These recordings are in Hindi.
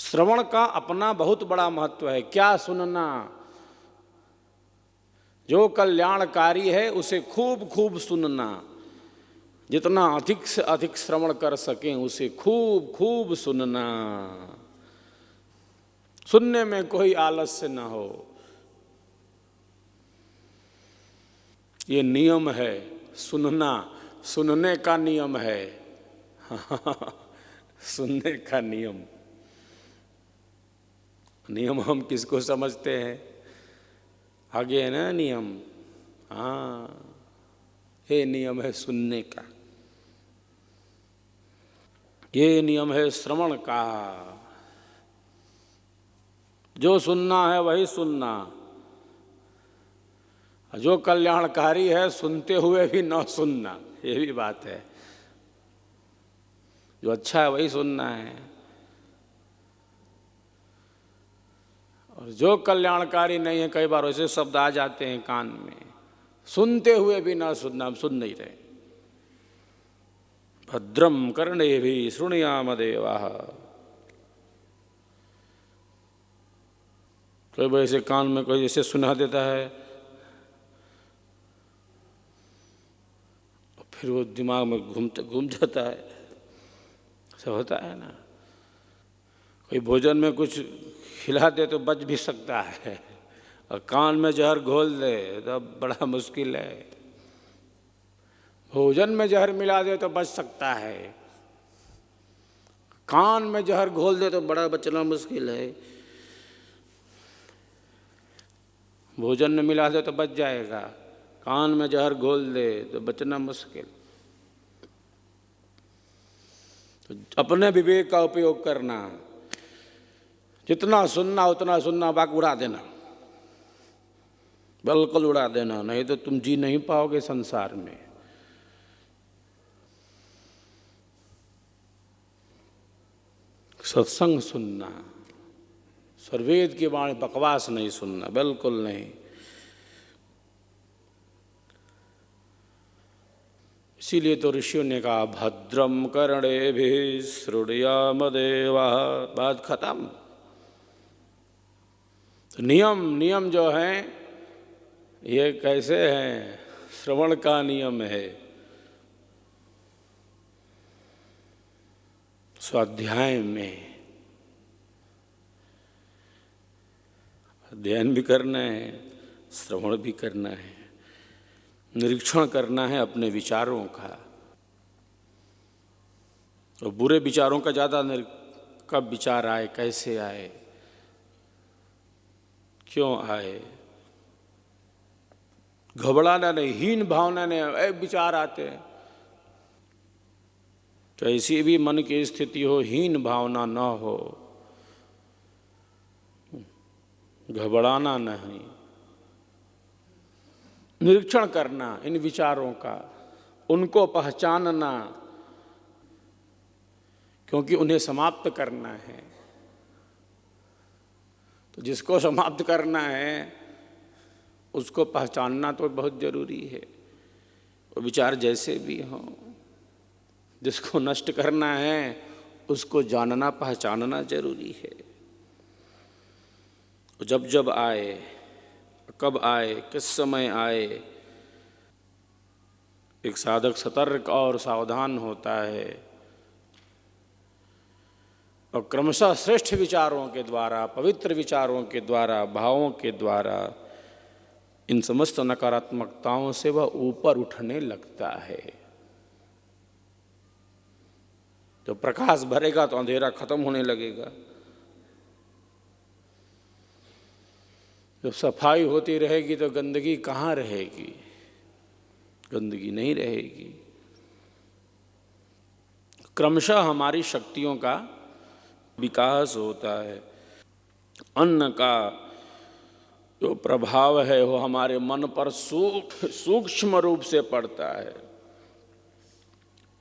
श्रवण का अपना बहुत बड़ा महत्व है। क्या सुनना? जो कल्याणकारी है उसे खूब खूब सुनना। जितना अधिक से अधिक श्रवण कर सकें उसे खूब खूब सुनना। सुनने में कोई आलस्य न हो। ये नियम है सुनना, सुनने का नियम है। सुनने का नियम। नियम हम किसको समझते हैं? आगे है ना नियम। हाँ, ये नियम है सुनने का, ये नियम है श्रवण का। जो सुनना है वही सुनना। जो कल्याणकारी है सुनते हुए भी न सुनना, ये भी बात है। जो अच्छा है वही सुनना है। और जो कल्याणकारी नहीं है, कई बार ऐसे शब्द आ जाते हैं कान में, सुनते हुए भी ना सुनना, हम सुन नहीं रहे। भद्रम कर्णेभिः शृणुयाम देवाः। कोई वैसे कान में कोई ऐसे सुना देता है, फिर वो दिमाग में घूम जाता है। ऐसा होता है ना। कोई भोजन में कुछ खिला दे तो बच भी सकता है, और कान में जहर घोल दे तो बड़ा मुश्किल है। भोजन में जहर मिला दे तो बच सकता है, कान में जहर घोल दे तो बड़ा बचना मुश्किल है। भोजन में मिला दे तो बच जाएगा, कान में जहर घोल दे तो बचना मुश्किल। तो अपने विवेक का उपयोग करना। जितना सुनना उतना सुनना, बाकी उड़ा देना, बिल्कुल उड़ा देना, नहीं तो तुम जी नहीं पाओगे संसार में। सत्संग सुनना, सर्वेद की वाणी बकवास नहीं सुनना, बिल्कुल नहीं। इसीलिए तो ऋषियों ने कहा भद्रम कर्णेभिः शृणुयाम देवाः। बात खत्म। तो नियम जो हैं ये कैसे हैं? श्रवण का नियम है। स्वाध्याय में अध्ययन भी करना है, श्रवण भी करना है, निरीक्षण करना है अपने विचारों का। और बुरे विचारों का ज़्यादा कब विचार आए, कैसे आए, क्यों आए? घबराना नहीं, हीन भावना नहीं, विचार आते हैं तो ऐसी भी मन की स्थिति हो, हीन भावना न हो, घबराना नहीं, निरीक्षण करना इन विचारों का, उनको पहचानना, क्योंकि उन्हें समाप्त करना है। तो जिसको समाप्त करना है उसको पहचानना तो बहुत जरूरी है। वो विचार जैसे भी हों, जिसको नष्ट करना है उसको जानना पहचानना जरूरी है। जब जब आए, कब आए, किस समय आए, एक साधक सतर्क और सावधान होता है और क्रमशः श्रेष्ठ विचारों के द्वारा, पवित्र विचारों के द्वारा, भावों के द्वारा इन समस्त नकारात्मकताओं से वह ऊपर उठने लगता है। तो प्रकाश भरेगा तो अंधेरा खत्म होने लगेगा। जब सफाई होती रहेगी तो गंदगी कहाँ रहेगी? गंदगी नहीं रहेगी। क्रमशः हमारी शक्तियों का विकास होता है। अन्न का जो प्रभाव है वो हमारे मन पर सूक्ष्म रूप से पड़ता है।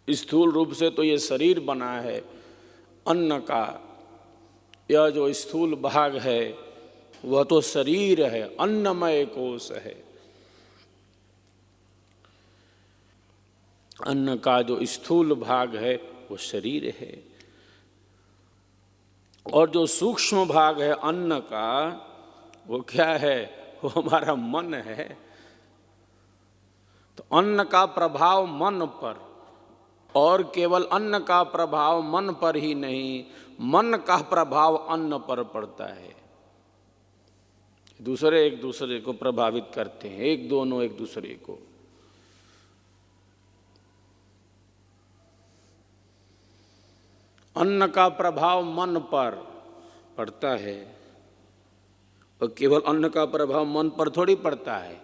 स्थूल रूप से तो ये शरीर बना है, अन्न का यह जो स्थूल भाग है वह तो शरीर है, अन्नमय कोश है। अन्न का जो स्थूल भाग है वो शरीर है। और जो सूक्ष्म भाग है अन्न का, वो क्या है? वो हमारा मन है। तो अन्न का प्रभाव मन पर, और केवल अन्न का प्रभाव मन पर ही नहीं, मन का प्रभाव अन्न पर पड़ता है। दूसरे एक दूसरे को प्रभावित करते हैं, एक दोनों एक दूसरे को। अन्न का प्रभाव मन पर पड़ता है, और केवल अन्न का प्रभाव मन पर थोड़ी पड़ता है,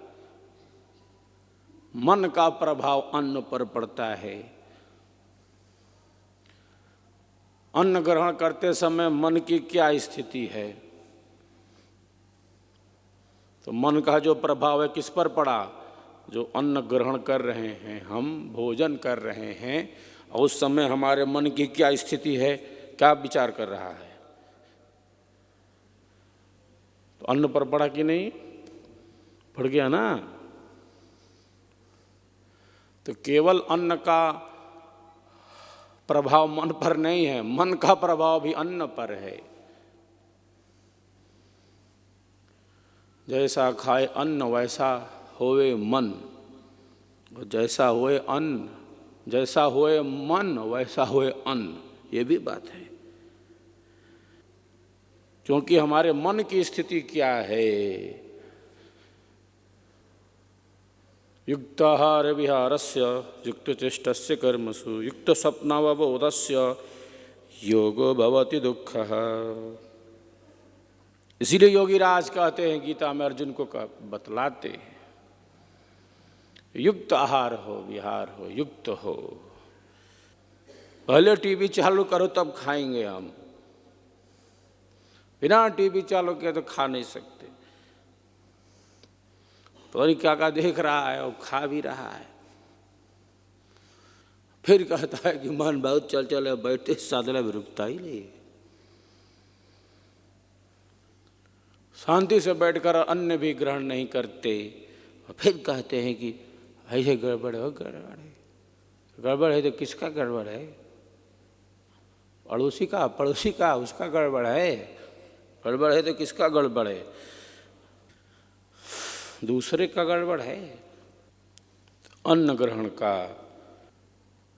मन का प्रभाव अन्न पर पड़ता है। अन्न ग्रहण करते समय मन की क्या स्थिति है? तो मन का जो प्रभाव है किस पर पड़ा? जो अन्न ग्रहण कर रहे हैं, हम भोजन कर रहे हैं, और उस समय हमारे मन की क्या स्थिति है, क्या विचार कर रहा है? तो अन्न पर पड़ा कि नहीं? पड़ गया ना। तो केवल अन्न का प्रभाव मन पर नहीं है, मन का प्रभाव भी अन्न पर है। जैसा खाए अन्न वैसा होए मन, और जैसा होए अन्न, जैसा होए मन वैसा होए अन्न, ये भी बात है। क्योंकि हमारे मन की स्थिति क्या है? युक्ताहार विहारस्य युक्तचेष्टस्य कर्मसु युक्त स्वप्नावबोधस्य योगो भवति दुःखः। इसीलिए योगीराज कहते हैं, गीता में अर्जुन को बतलाते हैं, युक्त आहार हो, विहार हो, युक्त हो। पहले टीवी चालू करो तब खाएंगे हम, बिना टीवी चालू किए तो खा नहीं सकते। तो नहीं क्या देख रहा है और खा भी रहा है। फिर कहता है कि मन बहुत चल चले, बैठते साधना भी रुकता ही नहीं। शांति से बैठकर अन्न भी ग्रहण नहीं करते, और फिर कहते हैं कि ऐसे गड़बड़ हो, गड़बड़ है। गड़बड़ है तो किसका गड़बड़ है? पड़ोसी का, उसका गड़बड़ है। गड़बड़ है तो किसका गड़बड़ है? दूसरे का गड़बड़ है। अन्न ग्रहण का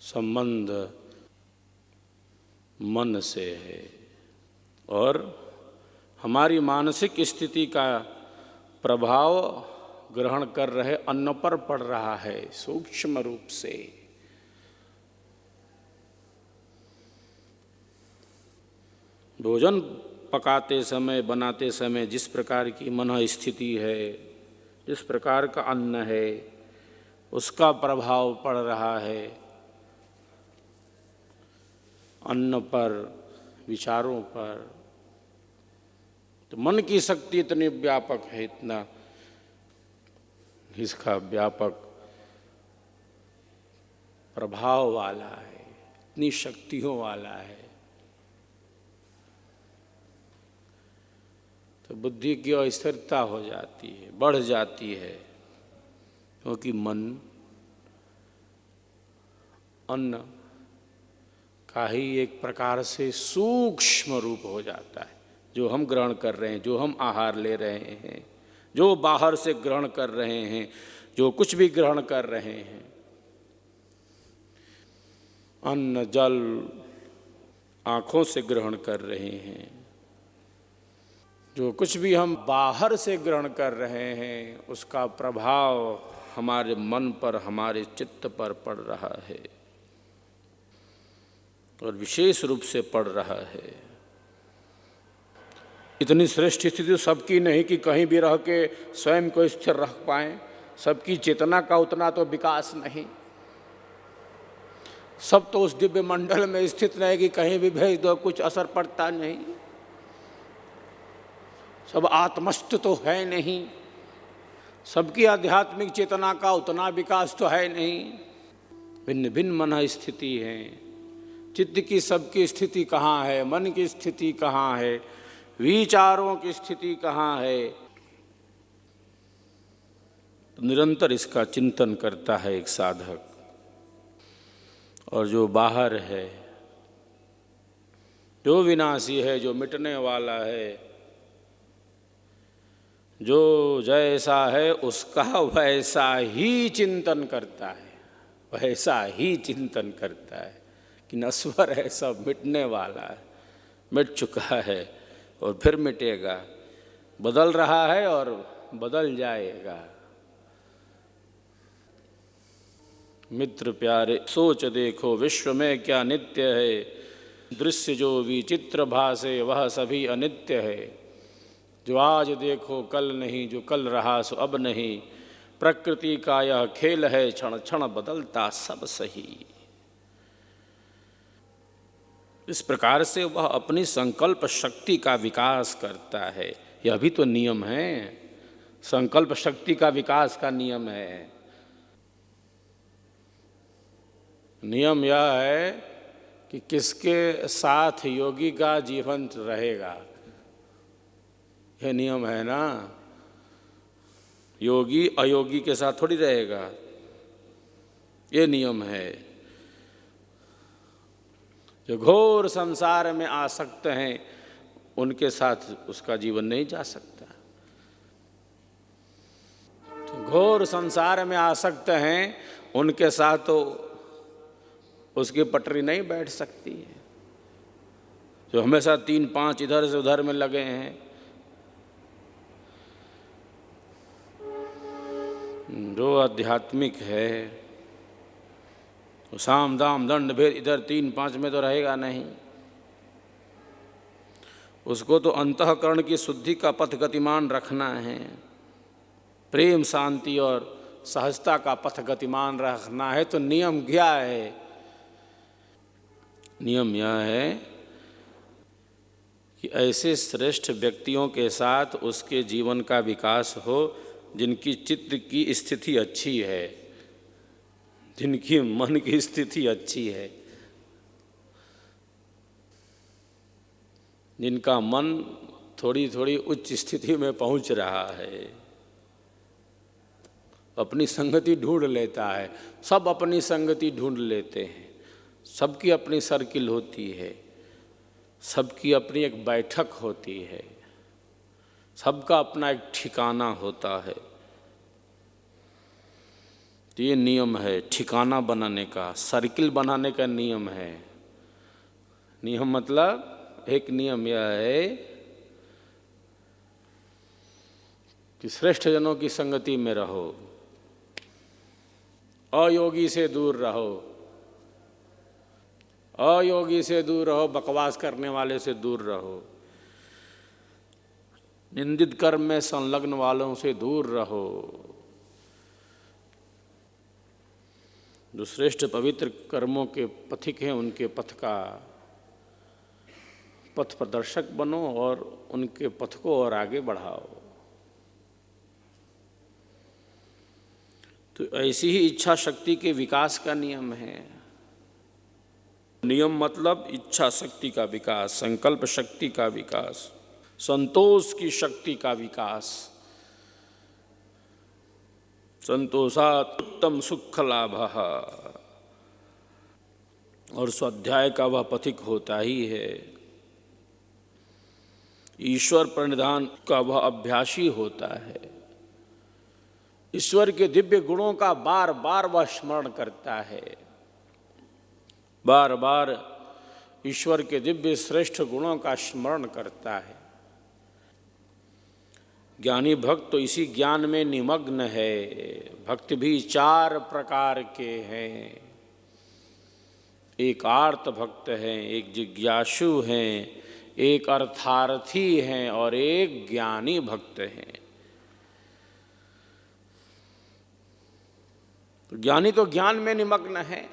संबंध मन से है, और हमारी मानसिक स्थिति का प्रभाव ग्रहण कर रहे अन्न पर पड़ रहा है सूक्ष्म रूप से। भोजन पकाते समय, बनाते समय जिस प्रकार की मन स्थिति है, जिस प्रकार का अन्न है, उसका प्रभाव पड़ रहा है अन्न पर, विचारों पर। तो मन की शक्ति इतनी व्यापक है, इतना इसका व्यापक प्रभाव वाला है, इतनी शक्तियों वाला है। तो बुद्धि की अस्थिरता हो जाती है, बढ़ जाती है, क्योंकि मन अन्न का ही एक प्रकार से सूक्ष्म रूप हो जाता है। जो हम ग्रहण कर रहे हैं, जो हम आहार ले रहे हैं, जो बाहर से ग्रहण कर रहे हैं, जो कुछ भी ग्रहण कर रहे हैं, अन्न जल आँखों से ग्रहण कर रहे हैं, जो कुछ भी हम बाहर से ग्रहण कर रहे हैं, उसका प्रभाव हमारे मन पर, हमारे चित्त पर पड़ रहा है, और विशेष रूप से पड़ रहा है। इतनी श्रेष्ठ स्थिति सबकी नहीं कि कहीं भी रह के स्वयं को स्थिर रख पाएं। सबकी चेतना का उतना तो विकास नहीं। सब तो उस दिव्य मंडल में स्थित नहीं कि कहीं भी भेज दो कुछ असर पड़ता नहीं। सब आत्मस्थ तो है नहीं, सबकी आध्यात्मिक चेतना का उतना विकास तो है नहीं। भिन्न भिन्न मन स्थिति है। चित्त की सबकी स्थिति कहाँ है, मन की स्थिति कहाँ है, विचारों की स्थिति कहाँ है। तो निरंतर इसका चिंतन करता है एक साधक। और जो बाहर है, जो विनाशी है, जो मिटने वाला है, जो जैसा है उसका वैसा ही चिंतन करता है, वैसा ही चिंतन करता है कि नश्वर है, सब मिटने वाला है, मिट चुका है और फिर मिटेगा, बदल रहा है और बदल जाएगा। मित्र प्यारे सोच देखो, विश्व में क्या नित्य है, दृश्य जो विचित्र भासे वह सभी अनित्य है। जो आज देखो कल नहीं, जो कल रहा सो अब नहीं, प्रकृति का यह खेल है, क्षण क्षण बदलता सब सही। इस प्रकार से वह अपनी संकल्प शक्ति का विकास करता है। यह भी तो नियम है, संकल्प शक्ति का विकास का नियम है। नियम यह है कि किसके साथ योगी का जीवन रहेगा, यह नियम है ना। योगी अयोगी के साथ थोड़ी रहेगा, ये नियम है। जो घोर संसार में आसक्त हैं उनके साथ उसका जीवन नहीं जा सकता। तो घोर संसार में आसक्त हैं उनके साथ तो उसकी पटरी नहीं बैठ सकती है। जो हमेशा 3-5 इधर से उधर में लगे हैं, जो आध्यात्मिक है तो साम दाम दंड भेद इधर 3-5 में तो रहेगा नहीं। उसको तो अंतःकरण की शुद्धि का पथ गतिमान रखना है, प्रेम शांति और सहजता का पथ गतिमान रखना है। तो नियम क्या है? नियम यह है कि ऐसे श्रेष्ठ व्यक्तियों के साथ उसके जीवन का विकास हो जिनकी चित्त की स्थिति अच्छी है, जिनकी मन की स्थिति अच्छी है, जिनका मन थोड़ी थोड़ी उच्च स्थिति में पहुंच रहा है, अपनी संगति ढूंढ लेता है। सब अपनी संगति ढूंढ लेते हैं, सबकी अपनी सर्किल होती है, सबकी अपनी एक बैठक होती है, सबका अपना एक ठिकाना होता है। तो ये नियम है ठिकाना बनाने का, सर्किल बनाने का नियम है। नियम मतलब एक नियम यह है कि श्रेष्ठ जनों की संगति में रहो, अयोगी से दूर रहो, अयोगी से दूर रहो, बकवास करने वाले से दूर रहो, निंदित कर्म में संलग्न वालों से दूर रहो। जो श्रेष्ठ पवित्र कर्मों के पथिक हैं उनके पथ का पथ प्रदर्शक बनो और उनके पथ को और आगे बढ़ाओ। तो ऐसी ही इच्छा शक्ति के विकास का नियम है। नियम मतलब इच्छा शक्ति का विकास, संकल्प शक्ति का विकास, संतोष की शक्ति का विकास। संतोषात् उत्तम सुख लाभः, और स्वाध्याय का वह पथिक होता ही है। ईश्वर प्रणिधान का वह अभ्यासी होता है। ईश्वर के दिव्य गुणों का बार बार वह स्मरण करता है, बार बार ईश्वर के दिव्य श्रेष्ठ गुणों का स्मरण करता है। ज्ञानी भक्त तो इसी ज्ञान में निमग्न है। भक्त भी 4 प्रकार के हैं। एक आर्त भक्त हैं, एक जिज्ञासु हैं, एक अर्थार्थी हैं और एक ज्ञानी भक्त हैं। तो ज्ञानी तो ज्ञान में निमग्न है,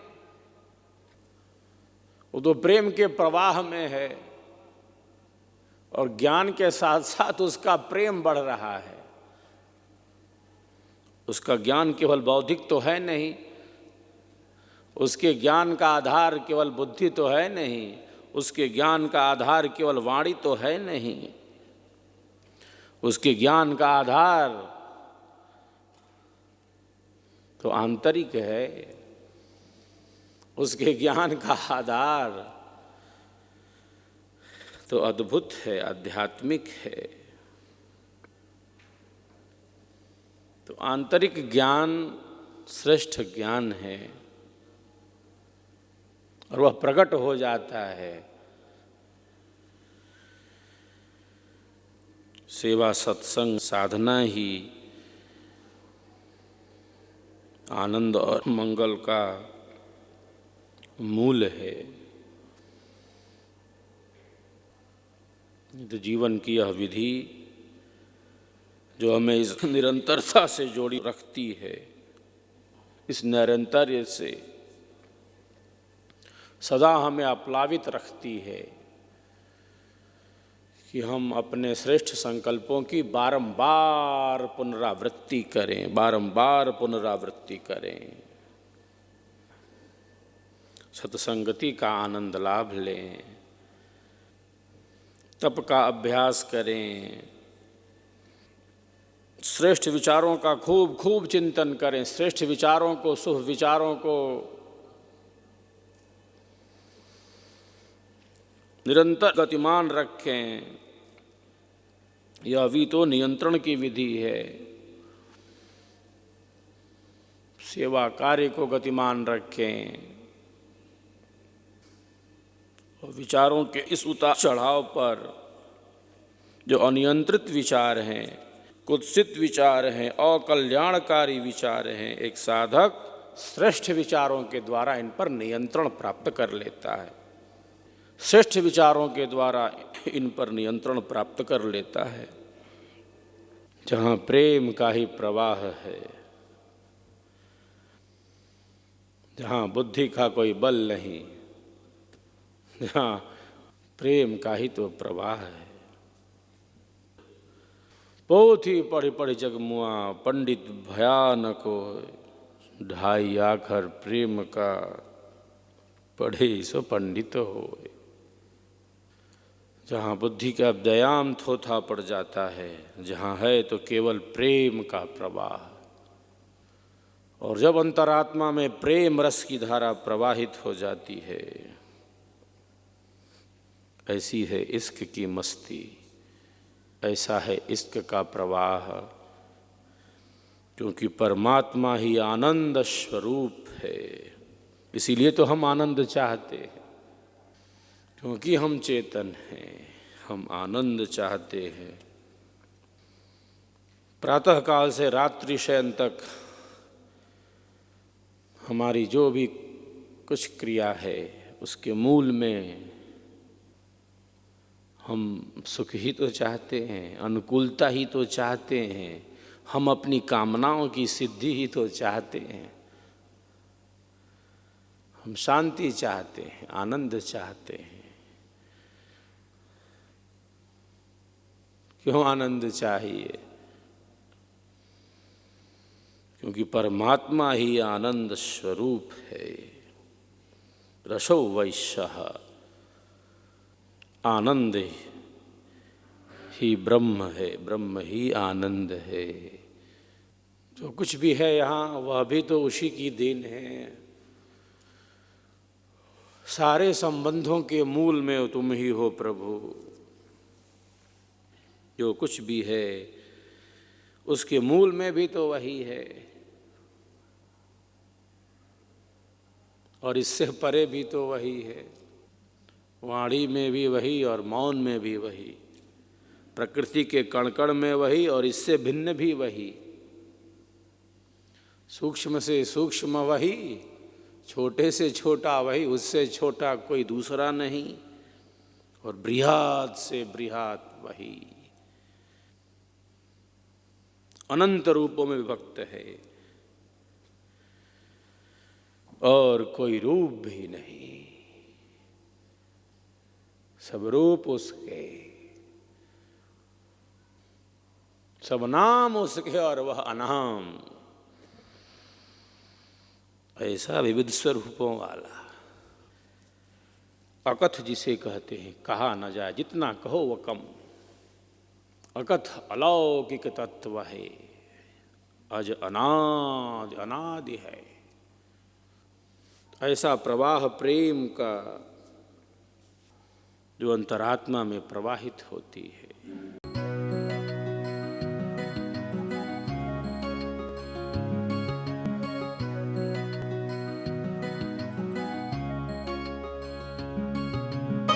वो तो प्रेम के प्रवाह में है और ज्ञान के साथ साथ उसका प्रेम बढ़ रहा है। उसका ज्ञान केवल बौद्धिक तो है नहीं, उसके ज्ञान का आधार केवल बुद्धि तो है नहीं, उसके ज्ञान का आधार केवल वाणी तो है नहीं, उसके ज्ञान का आधार तो आंतरिक है। उसके ज्ञान का आधार तो अद्भुत है, आध्यात्मिक है। तो आंतरिक ज्ञान श्रेष्ठ ज्ञान है और वह प्रकट हो जाता है। सेवा सत्संग साधना ही आनंद और मंगल का मूल है। तो जीवन की यह विधि जो हमें इस निरंतरता से जोड़ी रखती है, इस निरंतर्य से सदा हमें आप्लावित रखती है कि हम अपने श्रेष्ठ संकल्पों की बारंबार पुनरावृत्ति करें, बारंबार पुनरावृत्ति करें, सत्संगति का आनंद लाभ लें, तप का अभ्यास करें, श्रेष्ठ विचारों का खूब खूब चिंतन करें, श्रेष्ठ विचारों को, शुभ विचारों को निरंतर गतिमान रखें। यह भी तो नियंत्रण की विधि है। सेवा कार्य को गतिमान रखें और विचारों के इस उतार चढ़ाव पर जो अनियंत्रित विचार हैं, कुत्सित विचार हैं, अकल्याणकारी विचार हैं, एक साधक श्रेष्ठ विचारों के द्वारा इन पर नियंत्रण प्राप्त कर लेता है। श्रेष्ठ विचारों के द्वारा इन पर नियंत्रण प्राप्त कर लेता है। जहाँ प्रेम का ही प्रवाह है, जहाँ बुद्धि का कोई बल नहीं, जहाँ प्रेम का ही तो प्रवाह है। पोथी पढ़ी पढ़ी जगमुआ पंडित भयानक हो, ढाई आखर प्रेम का पढ़े सो पंडित हो। जहाँ बुद्धि का व्यायाम थोथा पड़ जाता है, जहाँ है तो केवल प्रेम का प्रवाह। और जब अंतरात्मा में प्रेम रस की धारा प्रवाहित हो जाती है, ऐसी है इश्क की मस्ती, ऐसा है इश्क का प्रवाह। क्योंकि परमात्मा ही आनंद स्वरूप है, इसीलिए तो हम आनंद चाहते हैं। क्योंकि हम चेतन हैं, हम आनंद चाहते हैं। प्रातःकाल से रात्रि शयन तक हमारी जो भी कुछ क्रिया है, उसके मूल में हम सुख ही तो चाहते हैं, अनुकूलता ही तो चाहते हैं, हम अपनी कामनाओं की सिद्धि ही तो चाहते हैं। हम शांति चाहते हैं, आनंद चाहते हैं। क्यों आनंद चाहिए? क्योंकि परमात्मा ही आनंद स्वरूप है। रसो वैश्यः, आनंद ही ब्रह्म है, ब्रह्म ही आनंद है। जो कुछ भी है यहाँ, वह भी तो उसी की देन है। सारे संबंधों के मूल में तुम ही हो प्रभु। जो कुछ भी है उसके मूल में भी तो वही है, और इससे परे भी तो वही है। वाणी में भी वही और मौन में भी वही, प्रकृति के कण-कण में वही और इससे भिन्न भी वही। सूक्ष्म से सूक्ष्म वही, छोटे से छोटा वही, उससे छोटा कोई दूसरा नहीं, और बृहद से बृहद वही। अनंत रूपों में विभक्त है और कोई रूप भी नहीं, सब रूप उसके, सब नाम उसके और वह अनाम। ऐसा विविध स्वरूपों वाला अकथ जिसे कहते हैं, कहा न जाए, जितना कहो वह कम। अकथ अलौकिक तत्व है, अज अनादि अनादि है। ऐसा प्रवाह प्रेम का जो अंतरात्मा में प्रवाहित होती है।